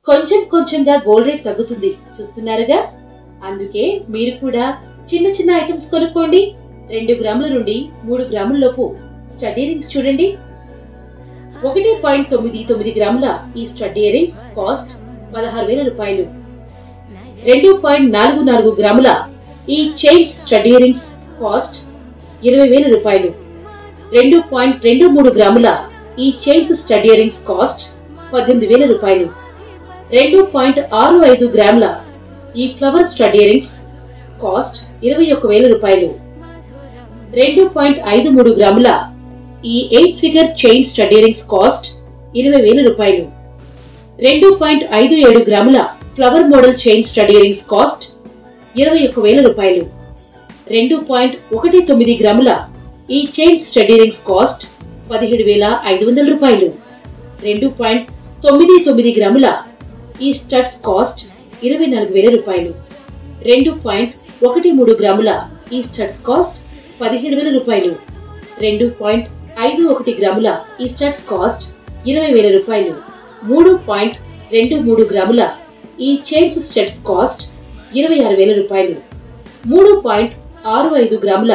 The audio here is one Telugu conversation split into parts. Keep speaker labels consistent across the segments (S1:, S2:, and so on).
S1: కొంచెం కొంచెంగా గోల్డ్ రేట్ తగ్గుతుంది చూస్తున్నారుగా. అందుకే మీరు కూడా చిన్న చిన్న ఐటమ్స్ కొనుక్కోండి. 2 గ్రాముల నుండి 3 గ్రాముల లోపు స్టడ్ ఇయరింగ్స్ చూడండి. 1.99 గ్రాముల ఈ స్టడ్ ఇయరింగ్స్ కాస్ట్ 16,000 రూపాయలు. 2.44 గ్రాముల ఈ చైన్స్ స్టడ్ ఇయరింగ్స్ కాస్ట్ 20,000 రూపాయలు. 2.23 గ్రాముల ఈ చైన్స్ స్టడ్ ఇయరింగ్స్ కాస్ట్ 18,000 రూపాయలు. 2.65 గ్రాముల ఈ ఫ్లవర్ స్టడ్ ఇయరింగ్స్ కాస్ట్ 21,000 రూపాయలు. 2.53 గ్రాముల ఈ 8 figure chain stud earrings cost 20,000 రూపాయలు. 2.57 గ్రాముల flower model chain stud earrings cost 21,000 రూపాయలు. 2.19 గ్రాముల ఈ చైన్ స్టడ్ ఇయరింగ్స్ కాస్ట్ 17,500 రూపాయలు. 2.99 గ్రాముల ఈ స్టడ్స్ కాస్ట్ 24,000 రూపాయలు. 2.13 గ్రాముల ఈ స్టడ్స్ కాస్ట్ 17,000 రూపాయలు. 2.51 గ్రాముల ఈ స్టడ్స్ కాస్ట్ 20,000 రూపాయలు. 3.23 గ్రాముల ఈ చైన్స్ స్టడ్స్ కాస్ట్ 26,000 రూపాయలు. 3.65 గ్రాముల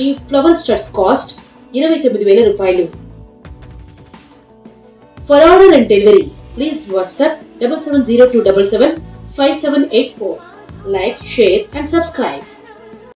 S1: ఈ ఫ్లవర్ స్టడ్స్ కాస్ట్ 29,000 రూపాయలు. For order and delivery, please WhatsApp 7702775784. Like, share and subscribe.